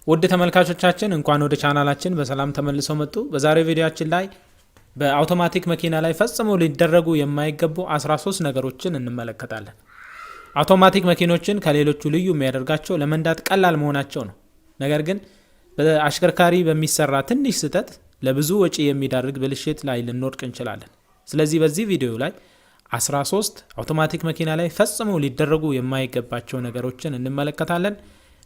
ውድ ተመልካቾቻችን እንኳን ወደ ቻናላችን በሰላም ተመልሰው መጡ። በዛሬው ቪዲዮአችን ላይ በአውቶማቲክ መኪና ላይ ፈጽሞ ሊደረጉ የማይገቡ 13 ነገሮችን እንመለከታለን። አውቶማቲክ መኪኖችን ከሌሎቹ ልዩ የሚያደርጋቸው ለመንዳት ቀላል መሆናቸው ነው። ነገር ግን በአሽከርካሪ በሚሰራ ትንሽ ስህተት ለብዙ ወጪ የሚዳርግ ብልሽት ላይ ልንወድቅ እንችላለን። ስለዚህ በዚህ ቪዲዮ ላይ 13 አውቶማቲክ መኪና ላይ ፈጽሞ ሊደረጉ የማይገባቸው ነገሮችን እንመለከታለን።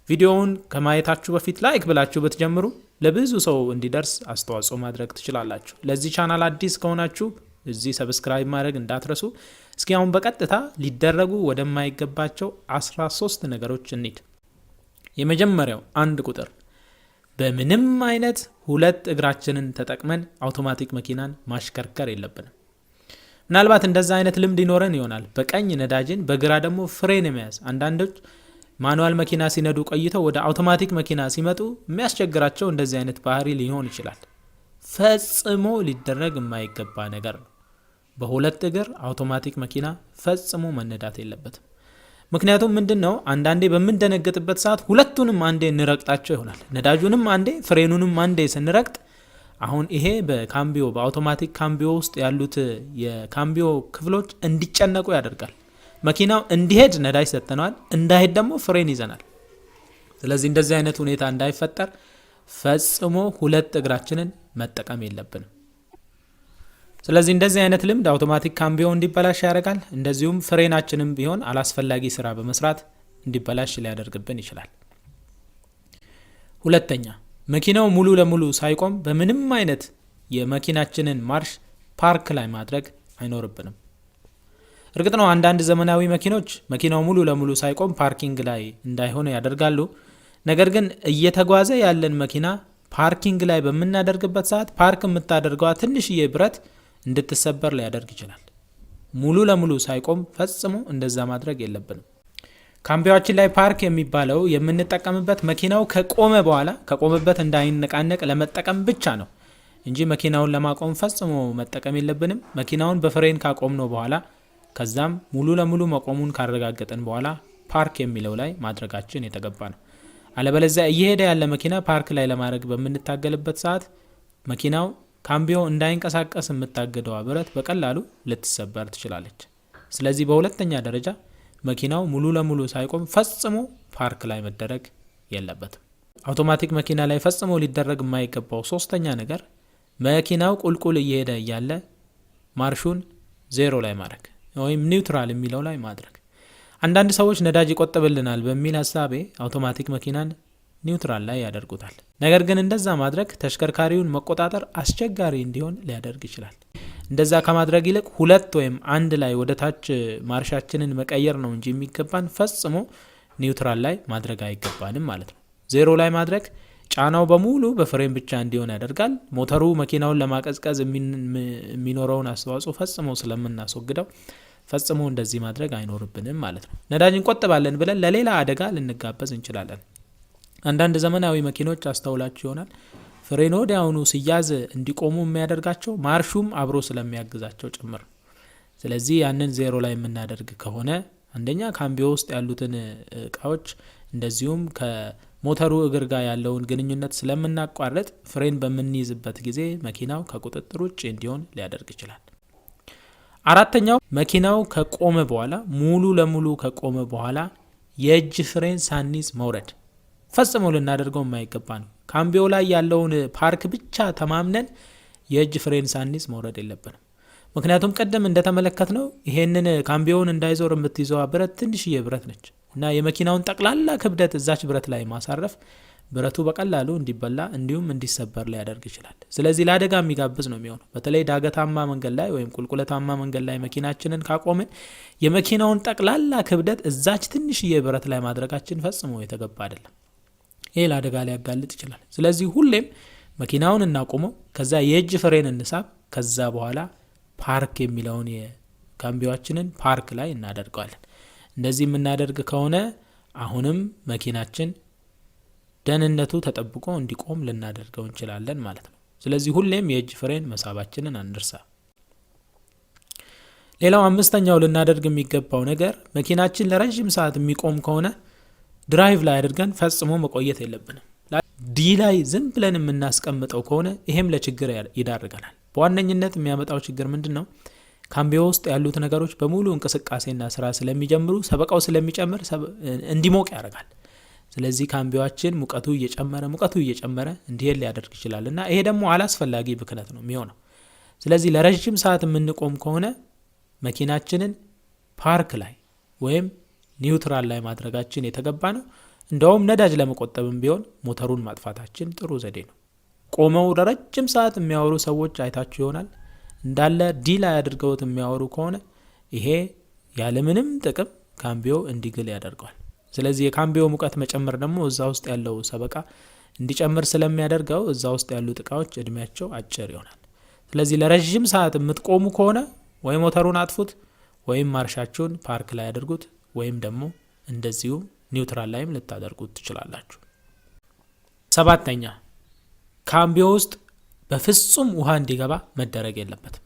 ቪዲዮውን ከማየታችሁ በፊት ላይክ ብላችሁ ብትጀምሩ ለብዙ ሰው እንዲደርስ አስተዋጽኦ ማድረግ ትችላላችሁ። ለዚህ ቻናል አዲስ ከሆናችሁ እዚህ ሰብስክራይብ ማድረግ እንዳትረሱ። እስኪ አሁን በቀጥታ ሊደረጉ ወደማይገባቸው 13 ነገሮች እንሂድ። የመጀመሪያው አንድ ቁጥር፣ በምንም አይነት ሁለት እግራችንን ተጠቅመን አውቶማቲክ መኪናን ማሽከርከር የለብንም። ምናልባት እንደዛ አይነት ልምድ ይኖረን ይሆናል። በቀኝ ነዳጅን በግራ ደግሞ ፍሬን መያዝ። አንዳንዶች ማኑዋል መኪና ሲነዱ ቆይተው ወደ አውቶማቲክ መኪና ሲመጡ የሚያስቸግራቸው እንደዚህ አይነት ባህሪ ሊሆን ይችላል። ፈጽሞ ሊደረግ የማይገባ ነገር ነው። በሁለት እግር አውቶማቲክ መኪና ፈጽሞ መነዳት የለበትም። ምክንያቱም ምንድነው? አንዳንዴ በምንደነገጥበት ሰዓት ሁለቱንም አንዴ እንረግጣቸው ይሆናል። ነዳጁንም አንዴ ፍሬኑንም አንዴ ስንረግጥ አሁን ይሄ በአውቶማቲክ ካምቢዮ ውስጥ ያሉት የካምቢዮ ክፍሎች እንዲጨነቁ ያደርጋል። መኪናው እንዲሄድ ነዳጅ ሰጥተናል፣ እንዳይሄድ ደግሞ ፍሬን ይዘናል። ስለዚህ እንደዚህ አይነት ሁኔታ እንዳይፈጠር ፈጽሞ ሁለት እግራችንን መጠቀም የለብንም። ስለዚህ እንደዚህ አይነት ልምድ አውቶማቲክ ካምቢዮ እንዲበላሽ ያደርጋል። እንደዚሁም ፍሬናችንም ቢሆን አላስፈላጊ ስራ በመስራት እንዲበላሽ ሊያደርግብን ይችላል። ሁለተኛ፣ መኪናው ሙሉ ለሙሉ ሳይቆም በምንም አይነት የመኪናችንን ማርሽ ፓርክ ላይ ማድረግ አይኖርብንም። እርግጥ ነው አንዳንድ ዘመናዊ መኪኖች መኪናው ሙሉ ለሙሉ ሳይቆም ፓርኪንግ ላይ እንዳይሆን ያደርጋሉ። ነገር ግን እየተጓዘ ያለን መኪና ፓርኪንግ ላይ በምናደርግበት ሰዓት ፓርክ የምታደርገዋ ትንሽዬ ብረት እንድትሰበር ሊያደርግ ይችላል። ሙሉ ለሙሉ ሳይቆም ፈጽሞ እንደዛ ማድረግ የለብንም። ካምቢያችን ላይ ፓርክ የሚባለው የምንጠቀምበት መኪናው ከቆመበት እንዳይነቃነቅ ለመጠቀም ብቻ ነው እንጂ መኪናውን ለማቆም ፈጽሞ መጠቀም የለብንም። መኪናውን በፍሬን ካቆምነው በኋላ ከዛም ሙሉ ለሙሉ መቆሙን ካረጋገጠን በኋላ ፓርክ የሚለው ላይ ማድረጋችን የተገባ ነው። አለበለዚያ እየሄደ ያለ መኪና ፓርክ ላይ ለማድረግ በምንታገልበት ሰዓት መኪናው ካምቢዮ እንዳይንቀሳቀስ የምታገደዋ ብረት በቀላሉ ልትሰበር ትችላለች። ስለዚህ በሁለተኛ ደረጃ መኪናው ሙሉ ለሙሉ ሳይቆም ፈጽሞ ፓርክ ላይ መደረግ የለበትም። አውቶማቲክ መኪና ላይ ፈጽሞ ሊደረግ የማይገባው ሶስተኛ ነገር መኪናው ቁልቁል እየሄደ እያለ ማርሹን ዜሮ ላይ ማድረግ ወይም ኒውትራል የሚለው ላይ ማድረግ። አንዳንድ ሰዎች ነዳጅ ይቆጥብልናል በሚል ሀሳቤ አውቶማቲክ መኪናን ኒውትራል ላይ ያደርጉታል። ነገር ግን እንደዛ ማድረግ ተሽከርካሪውን መቆጣጠር አስቸጋሪ እንዲሆን ሊያደርግ ይችላል። እንደዛ ከማድረግ ይልቅ ሁለት ወይም አንድ ላይ ወደ ታች ማርሻችንን መቀየር ነው እንጂ የሚገባን ፈጽሞ ኒውትራል ላይ ማድረግ አይገባንም ማለት ነው። ዜሮ ላይ ማድረግ ጫናው በሙሉ በፍሬም ብቻ እንዲሆን ያደርጋል። ሞተሩ መኪናውን ለማቀዝቀዝ የሚኖረውን አስተዋጽኦ ፈጽሞ ስለምናስወግደው ፈጽሞ እንደዚህ ማድረግ አይኖርብንም ማለት ነው። ነዳጅ እንቆጥባለን ብለን ለሌላ አደጋ ልንጋበዝ እንችላለን። አንዳንድ ዘመናዊ መኪኖች አስተውላችሁ ይሆናል ፍሬን ወዲያውኑ ሲያዝ እንዲቆሙ የሚያደርጋቸው ማርሹም አብሮ ስለሚያግዛቸው ጭምር። ስለዚህ ያንን ዜሮ ላይ የምናደርግ ከሆነ አንደኛ ካምቢዮ ውስጥ ያሉትን እቃዎች እንደዚሁም ከሞተሩ እግር ጋር ያለውን ግንኙነት ስለምናቋርጥ ፍሬን በምንይዝበት ጊዜ መኪናው ከቁጥጥር ውጭ እንዲሆን ሊያደርግ ይችላል። አራተኛው፣ መኪናው ከቆመ በኋላ ሙሉ ለሙሉ ከቆመ በኋላ የእጅ ፍሬን ሳንይዝ መውረድ ፈጽሞ ልናደርገው የማይገባ ነው። ካምቢዮ ላይ ያለውን ፓርክ ብቻ ተማምነን የእጅ ፍሬን ሳንይዝ መውረድ የለብንም። ምክንያቱም ቀደም እንደተመለከትነው ይሄንን ካምቢዮን እንዳይዞር የምትይዘዋ ብረት ትንሽዬ ብረት ነች እና የመኪናውን ጠቅላላ ክብደት እዛች ብረት ላይ ማሳረፍ ብረቱ በቀላሉ እንዲበላ እንዲሁም እንዲሰበር ሊያደርግ ይችላል። ስለዚህ ለአደጋ የሚጋብዝ ነው የሚሆነው። በተለይ ዳገታማ መንገድ ላይ ወይም ቁልቁለታማ መንገድ ላይ መኪናችንን ካቆምን የመኪናውን ጠቅላላ ክብደት እዛች ትንሽዬ ብረት ላይ ማድረጋችን ፈጽሞ የተገባ አይደለም። ይሄ ለአደጋ ሊያጋልጥ ይችላል። ስለዚህ ሁሌም መኪናውን እናቆመው፣ ከዛ የእጅ ፍሬን እንሳብ፣ ከዛ በኋላ ፓርክ የሚለውን የካምቢዮችንን ፓርክ ላይ እናደርገዋለን። እንደዚህ የምናደርግ ከሆነ አሁንም መኪናችን ደህንነቱ ተጠብቆ እንዲቆም ልናደርገው እንችላለን ማለት ነው። ስለዚህ ሁሌም የእጅ ፍሬን መሳባችንን አንርሳ። ሌላው አምስተኛው ልናደርግ የሚገባው ነገር መኪናችን ለረጅም ሰዓት የሚቆም ከሆነ ድራይቭ ላይ አድርገን ፈጽሞ መቆየት የለብንም። ዲ ላይ ዝም ብለን የምናስቀምጠው ከሆነ ይሄም ለችግር ይዳርገናል። በዋነኝነት የሚያመጣው ችግር ምንድነው? ካምቢዮ ውስጥ ያሉት ነገሮች በሙሉ እንቅስቃሴና ስራ ስለሚጀምሩ ሰበቃው ስለሚጨምር እንዲሞቅ ያደርጋል። ስለዚህ ካምቢዮአችን ሙቀቱ እየጨመረ እንዲሄድ ሊያደርግ ይችላል እና ይሄ ደግሞ አላስፈላጊ ብክነት ነው የሚሆነው። ስለዚህ ለረጅም ሰዓት የምንቆም ከሆነ መኪናችንን ፓርክ ላይ ወይም ኒውትራል ላይ ማድረጋችን የተገባ ነው። እንደውም ነዳጅ ለመቆጠብም ቢሆን ሞተሩን ማጥፋታችን ጥሩ ዘዴ ነው። ቆመው ለረጅም ሰዓት የሚያወሩ ሰዎች አይታችሁ ይሆናል። እንዳለ ዲ ላይ አድርገውት የሚያወሩ ከሆነ ይሄ ያለምንም ጥቅም ካምቢዮ እንዲግል ያደርገዋል። ስለዚህ የካምቢዮ ሙቀት መጨመር ደግሞ እዛ ውስጥ ያለው ሰበቃ እንዲጨምር ስለሚያደርገው እዛ ውስጥ ያሉ እቃዎች እድሜያቸው አጭር ይሆናል። ስለዚህ ለረጅም ሰዓት የምትቆሙ ከሆነ ወይ ሞተሩን አጥፉት ወይም ማርሻችሁን ፓርክ ላይ አድርጉት ወይም ደግሞ እንደዚሁ ኒውትራል ላይም ልታደርጉት ትችላላችሁ። 7ኛ ካምቢዮ ውስጥ በፍጹም ውሃ እንዲገባ መደረግ የለበትም።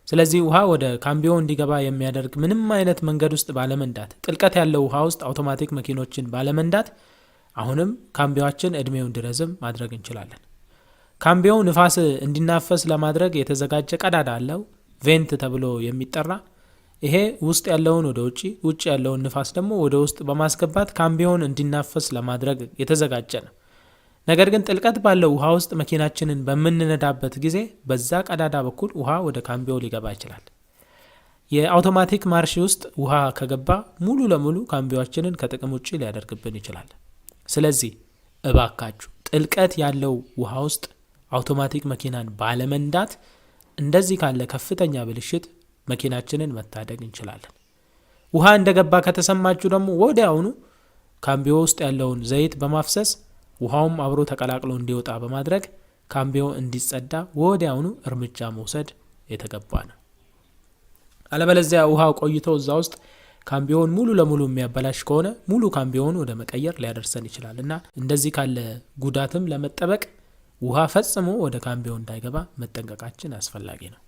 ስለዚህ ውሃ ወደ ካምቢዮ እንዲገባ የሚያደርግ ምንም አይነት መንገድ ውስጥ ባለመንዳት፣ ጥልቀት ያለው ውሃ ውስጥ አውቶማቲክ መኪኖችን ባለመንዳት አሁንም ካምቢዮአችን እድሜው እንዲረዝም ማድረግ እንችላለን። ካምቢዮ ንፋስ እንዲናፈስ ለማድረግ የተዘጋጀ ቀዳዳ አለው፣ ቬንት ተብሎ የሚጠራ። ይሄ ውስጥ ያለውን ወደ ውጭ ያለውን ንፋስ ደግሞ ወደ ውስጥ በማስገባት ካምቢዮን እንዲናፈስ ለማድረግ የተዘጋጀ ነው። ነገር ግን ጥልቀት ባለው ውሃ ውስጥ መኪናችንን በምንነዳበት ጊዜ በዛ ቀዳዳ በኩል ውሃ ወደ ካምቢዮ ሊገባ ይችላል። የአውቶማቲክ ማርሽ ውስጥ ውሃ ከገባ ሙሉ ለሙሉ ካምቢዮአችንን ከጥቅም ውጭ ሊያደርግብን ይችላል። ስለዚህ እባካችሁ ጥልቀት ያለው ውሃ ውስጥ አውቶማቲክ መኪናን ባለመንዳት እንደዚህ ካለ ከፍተኛ ብልሽት መኪናችንን መታደግ እንችላለን። ውሃ እንደገባ ከተሰማችሁ ደግሞ ወዲያውኑ ካምቢዮ ውስጥ ያለውን ዘይት በማፍሰስ ውሃውም አብሮ ተቀላቅሎ እንዲወጣ በማድረግ ካምቢዮ እንዲጸዳ ወዲያውኑ እርምጃ መውሰድ የተገባ ነው። አለበለዚያ ውሃው ቆይቶ እዛ ውስጥ ካምቢዮን ሙሉ ለሙሉ የሚያበላሽ ከሆነ ሙሉ ካምቢዮን ወደ መቀየር ሊያደርሰን ይችላል እና እንደዚህ ካለ ጉዳትም ለመጠበቅ ውሃ ፈጽሞ ወደ ካምቢዮ እንዳይገባ መጠንቀቃችን አስፈላጊ ነው።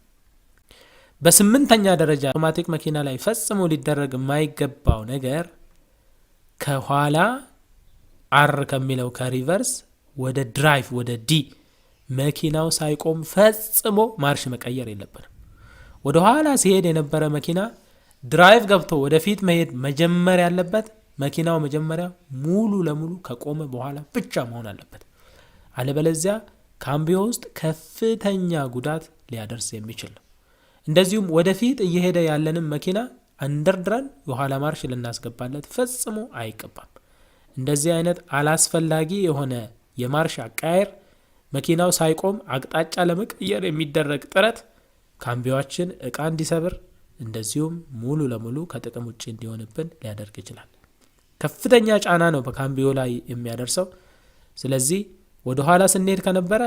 በ8ኛ ደረጃ አውቶማቲክ መኪና ላይ ፈጽሞ ሊደረግ የማይገባው ነገር ከኋላ አር ከሚለው ከሪቨርስ ወደ ድራይቭ ወደ ዲ መኪናው ሳይቆም ፈጽሞ ማርሽ መቀየር የለብንም። ወደ ኋላ ሲሄድ የነበረ መኪና ድራይቭ ገብቶ ወደፊት መሄድ መጀመር ያለበት መኪናው መጀመሪያ ሙሉ ለሙሉ ከቆመ በኋላ ብቻ መሆን አለበት። አለበለዚያ ካምቢዮ ውስጥ ከፍተኛ ጉዳት ሊያደርስ የሚችል ነው። እንደዚሁም ወደፊት እየሄደ ያለንም መኪና አንደርድረን የኋላ ማርሽ ልናስገባለት ፈጽሞ አይገባም። እንደዚህ አይነት አላስፈላጊ የሆነ የማርሽ አቃየር መኪናው ሳይቆም አቅጣጫ ለመቀየር የሚደረግ ጥረት ካምቢዮአችን እቃ እንዲሰብር እንደዚሁም ሙሉ ለሙሉ ከጥቅም ውጭ እንዲሆንብን ሊያደርግ ይችላል። ከፍተኛ ጫና ነው በካምቢዮ ላይ የሚያደርሰው። ስለዚህ ወደ ኋላ ስንሄድ ከነበረ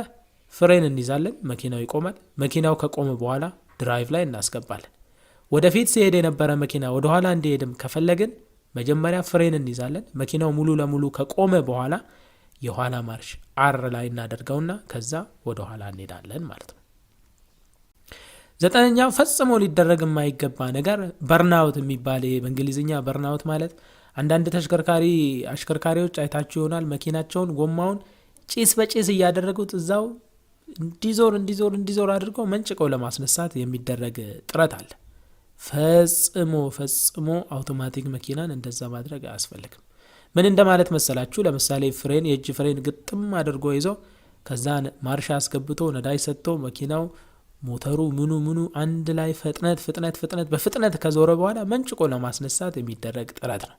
ፍሬን እንይዛለን፣ መኪናው ይቆማል። መኪናው ከቆመ በኋላ ድራይቭ ላይ እናስገባለን። ወደፊት ሲሄድ የነበረ መኪና ወደ ኋላ እንዲሄድም ከፈለግን መጀመሪያ ፍሬን እንይዛለን። መኪናው ሙሉ ለሙሉ ከቆመ በኋላ የኋላ ማርሽ አር ላይ እናደርገውና ከዛ ወደ ኋላ እንሄዳለን ማለት ነው። 9ኛው ፈጽሞ ሊደረግ የማይገባ ነገር በርናውት የሚባል በእንግሊዝኛ በርናውት ማለት አንዳንድ አሽከርካሪዎች አይታችሁ ይሆናል። መኪናቸውን ጎማውን ጭስ በጭስ እያደረጉት እዛው እንዲዞር አድርገው መንጭቀው ለማስነሳት የሚደረግ ጥረት አለ። ፈጽሞ አውቶማቲክ መኪናን እንደዛ ማድረግ አያስፈልግም። ምን እንደማለት መሰላችሁ? ለምሳሌ የእጅ ፍሬን ግጥም አድርጎ ይዞ ከዛ ማርሻ አስገብቶ ነዳጅ ሰጥቶ መኪናው ሞተሩ ምኑ አንድ ላይ በፍጥነት ከዞረ በኋላ መንጭቆ ለማስነሳት የሚደረግ ጥረት ነው።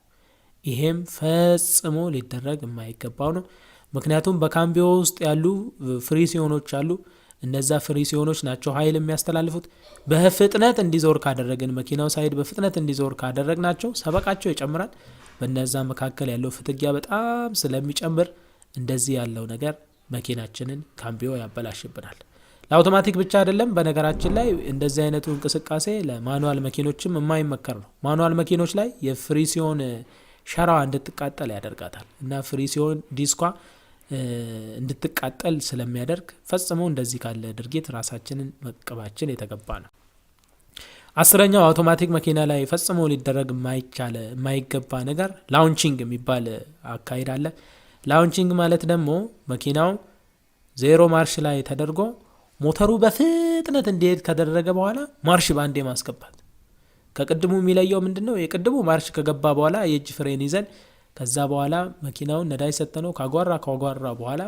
ይሄም ፈጽሞ ሊደረግ የማይገባው ነው። ምክንያቱም በካምቢዮ ውስጥ ያሉ ፍሪሲዮኖች አሉ። እነዛ ፍሪሲዮኖች ናቸው ኃይል የሚያስተላልፉት። በፍጥነት እንዲዞር ካደረግን መኪናው ሳይድ በፍጥነት እንዲዞር ካደረግናቸው ሰበቃቸው ይጨምራል። በነዛ መካከል ያለው ፍትጊያ በጣም ስለሚጨምር እንደዚህ ያለው ነገር መኪናችንን ካምቢዮ ያበላሽብናል። ለአውቶማቲክ ብቻ አይደለም፣ በነገራችን ላይ እንደዚህ አይነቱ እንቅስቃሴ ለማኑዋል መኪኖችም የማይመከር ነው። ማኑዋል መኪኖች ላይ የፍሪሲዮን ሸራዋ እንድትቃጠል ያደርጋታል እና ፍሪሲዮን ዲስኳ እንድትቃጠል ስለሚያደርግ ፈጽሞ እንደዚህ ካለ ድርጊት ራሳችንን መቀባችን የተገባ ነው። 10ኛው አውቶማቲክ መኪና ላይ ፈጽሞ ሊደረግ የማይገባ ነገር ላውንቺንግ የሚባል አካሄድ አለ። ላውንቺንግ ማለት ደግሞ መኪናው 0 ማርሽ ላይ ተደርጎ ሞተሩ በፍጥነት እንዲሄድ ከደረገ በኋላ ማርሽ ባንዴ ማስገባት። ከቅድሙ የሚለየው ምንድነው? የቅድሙ ማርሽ ከገባ በኋላ የእጅ ፍሬን ይዘን ከዛ በኋላ መኪናውን ነዳጅ ሰጥተነው ካጓራ በኋላ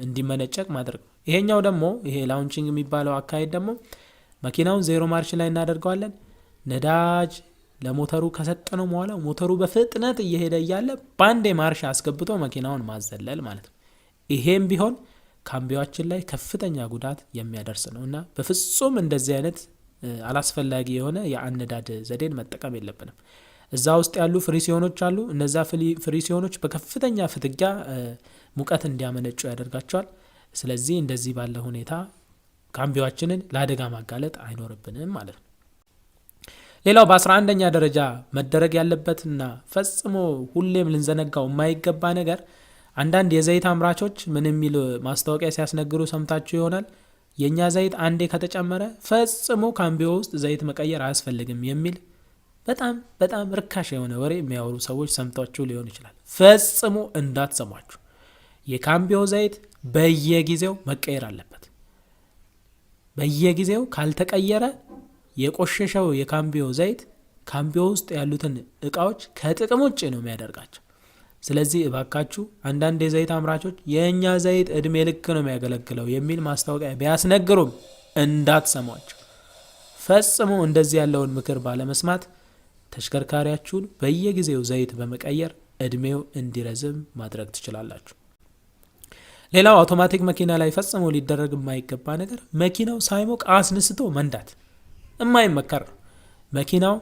እንዲመነጨቅ ማድረግ። ይሄኛው ደግሞ ይሄ ላውንቺንግ የሚባለው አካሄድ ደግሞ መኪናውን 0 ማርሽ ላይ እናደርገዋለን። ነዳጅ ለሞተሩ ከሰጠነው በኋላ ሞተሩ በፍጥነት እየሄደ እያለ ባንዴ ማርሽ አስገብቶ መኪናውን ማዘለል ማለት ነው። ይሄም ቢሆን ካምቢያችን ላይ ከፍተኛ ጉዳት የሚያደርስ ነውና በፍጹም እንደዚህ አይነት አላስፈላጊ የሆነ የአነዳድ ዘዴን መጠቀም የለብንም። እዛ ውስጥ ያሉ ፍሪሲዮኖች አሉ። እነዛ ፍሪሲዮኖች በከፍተኛ ፍትጊያ ሙቀት እንዲያመነጩ ያደርጋቸዋል። ስለዚህ እንደዚህ ባለ ሁኔታ ካምቢያችንን ለአደጋ ማጋለጥ አይኖርብንም ማለት ነው። ሌላው በ11ኛ ደረጃ መደረግ ያለበትና ፈጽሞ ሁሌም ልንዘነጋው የማይገባ ነገር አንዳንድ የዘይት አምራቾች ምን የሚል ማስታወቂያ ሲያስነግሩ ሰምታችሁ ይሆናል። የኛ ዘይት አንዴ ከተጨመረ ፈጽሞ ካምቢዮ ውስጥ ዘይት መቀየር አያስፈልግም የሚል በጣም ርካሽ የሆነ ወሬ የሚያወሩ ሰዎች ሰምታችሁ ሊሆን ይችላል። ፈጽሞ እንዳትሰሟችሁ። የካምቢዮ ዘይት በየጊዜው መቀየር አለበት። በየጊዜው ካልተቀየረ የቆሸሸው የካምቢዮ ዘይት ካምቢዮ ውስጥ ያሉትን እቃዎች ከጥቅም ውጭ ነው የሚያደርጋቸው። ስለዚህ እባካችሁ አንዳንድ የዘይት አምራቾች የኛ ዘይት እድሜ ልክ ነው የሚያገለግለው የሚል ማስታወቂያ ቢያስነግሩም እንዳትሰሟቸው። ፈጽሞ እንደዚህ ያለውን ምክር ባለመስማት ተሽከርካሪያችሁን በየጊዜው ዘይት በመቀየር እድሜው እንዲረዝም ማድረግ ትችላላችሁ። ሌላው አውቶማቲክ መኪና ላይ ፈጽሞ ሊደረግ የማይገባ ነገር መኪናው ሳይሞቅ አስነስቶ መንዳት የማይመከር ነው። መኪናው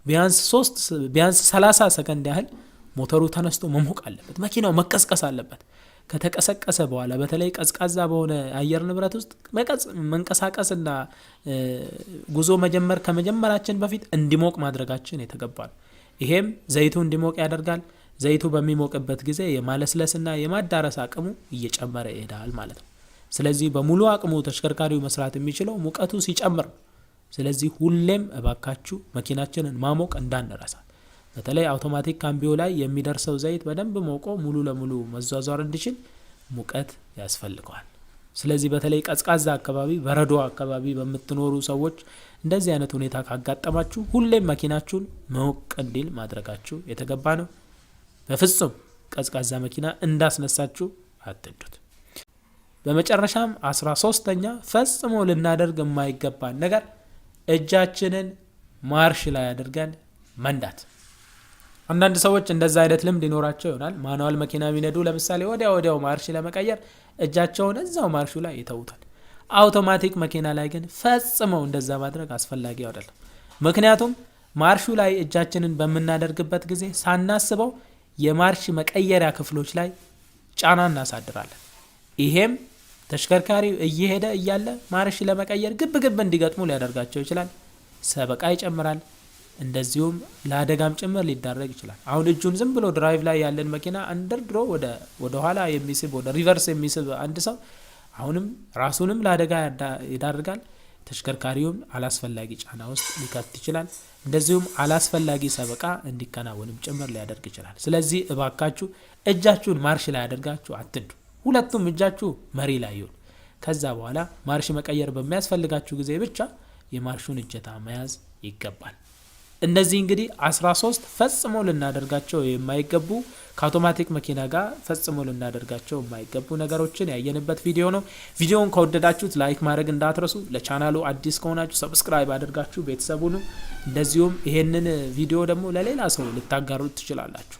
ቢያንስ 30 ሰከንድ ያህል ሞተሩ ተነስቶ መሞቅ አለበት። መኪናው መቀስቀስ አለበት። ከተቀሰቀሰ በኋላ በተለይ ቀዝቃዛ በሆነ አየር ንብረት ውስጥ መንቀሳቀስና ጉዞ መጀመር ከመጀመራችን በፊት እንዲሞቅ ማድረጋችን የተገባ ነው። ይሄም ዘይቱ እንዲሞቅ ያደርጋል። ዘይቱ በሚሞቅበት ጊዜ የማለስለስና የማዳረስ አቅሙ እየጨመረ ይሄዳል ማለት ነው። ስለዚህ በሙሉ አቅሙ ተሽከርካሪው መስራት የሚችለው ሙቀቱ ሲጨምር። ስለዚህ ሁሌም እባካችሁ መኪናችንን ማሞቅ እንዳንረሳ። በተለይ አውቶማቲክ ካምቢዮ ላይ የሚደርሰው ዘይት በደንብ ሞቆ ሙሉ ለሙሉ መዟዟር እንዲችል ሙቀት ያስፈልገዋል። ስለዚህ በተለይ ቀዝቃዛ አካባቢ፣ በረዶ አካባቢ በምትኖሩ ሰዎች እንደዚህ አይነት ሁኔታ ካጋጠማችሁ ሁሌም መኪናችሁን ሞቅ እንዲል ማድረጋችሁ የተገባ ነው። በፍጹም ቀዝቃዛ መኪና እንዳስነሳችሁ አትንዱት። በመጨረሻም 13ኛ ፈጽሞ ልናደርግ የማይገባ ነገር እጃችንን ማርሽ ላይ አድርገን መንዳት። አንዳንድ ሰዎች እንደዛ አይነት ልምድ ይኖራቸው ይሆናል። ማኑዋል መኪና የሚነዱ ለምሳሌ ወዲያው ማርሽ ለመቀየር እጃቸውን እዛው ማርሹ ላይ ይተውታል። አውቶማቲክ መኪና ላይ ግን ፈጽመው እንደዛ ማድረግ አስፈላጊ አይደለም። ምክንያቱም ማርሹ ላይ እጃችንን በምናደርግበት ጊዜ ሳናስበው የማርሽ መቀየሪያ ክፍሎች ላይ ጫና እናሳድራለን። ይሄም ተሽከርካሪው እየሄደ እያለ ማርሽ ለመቀየር ግብ እንዲገጥሙ ሊያደርጋቸው ይችላል። ሰበቃ ይጨምራል። እንደዚሁም ለአደጋም ጭምር ሊዳረግ ይችላል። አሁን እጁን ዝም ብሎ ድራይቭ ላይ ያለን መኪና አንደርድሮ ወደ ኋላ የሚስብ ወደ ሪቨርስ የሚስብ አንድ ሰው አሁንም ራሱንም ለአደጋ ይዳርጋል። ተሽከርካሪውም አላስፈላጊ ጫና ውስጥ ሊከት ይችላል። እንደዚሁም አላስፈላጊ ሰበቃ እንዲከናወንም ጭምር ሊያደርግ ይችላል። ስለዚህ እባካችሁ እጃችሁን ማርሽ ላይ አድርጋችሁ አትንዱ። ሁለቱም እጃችሁ መሪ ላይ ይሁን። ከዛ በኋላ ማርሽ መቀየር በሚያስፈልጋችሁ ጊዜ ብቻ የማርሹን እጀታ መያዝ ይገባል። እነዚህ እንግዲህ 13 ፈጽሞ ልናደርጋቸው የማይገቡ ከአውቶማቲክ መኪና ጋር ፈጽሞ ልናደርጋቸው የማይገቡ ነገሮችን ያየንበት ቪዲዮ ነው። ቪዲዮውን ከወደዳችሁት ላይክ ማድረግ እንዳትረሱ። ለቻናሉ አዲስ ከሆናችሁ ሰብስክራይብ አድርጋችሁ ቤተሰቡ ነው። እንደዚሁም ይሄንን ቪዲዮ ደግሞ ለሌላ ሰው ልታጋሩት ትችላላችሁ።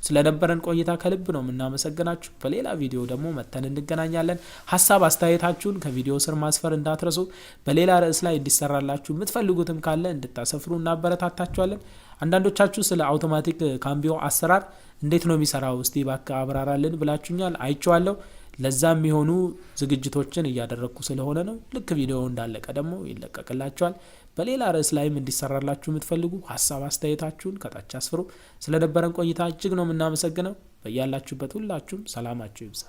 ስለነበረን ቆይታ ከልብ ነው የምናመሰግናችሁ። በሌላ ቪዲዮ ደግሞ መተን እንገናኛለን። ሀሳብ አስተያየታችሁን ከቪዲዮ ስር ማስፈር እንዳትረሱ። በሌላ ርዕስ ላይ እንዲሰራላችሁ የምትፈልጉትም ካለ እንድታሰፍሩ እናበረታታችኋለን። አንዳንዶቻችሁ ስለ አውቶማቲክ ካምቢዮ አሰራር እንዴት ነው የሚሰራው እስቲ እባክህ አብራራልን ብላችሁኛል። አይቼዋለሁ። ለዛም የሚሆኑ ዝግጅቶችን እያደረግኩ ስለሆነ ነው። ልክ ቪዲዮ እንዳለቀ ደግሞ ይለቀቅላችኋል። በሌላ ርዕስ ላይም እንዲሰራላችሁ የምትፈልጉ ሀሳብ አስተያየታችሁን ከታች አስፍሩ። ስለነበረን ቆይታ እጅግ ነው የምናመሰግነው። በያላችሁበት ሁላችሁም ሰላማችሁ ይብዛ።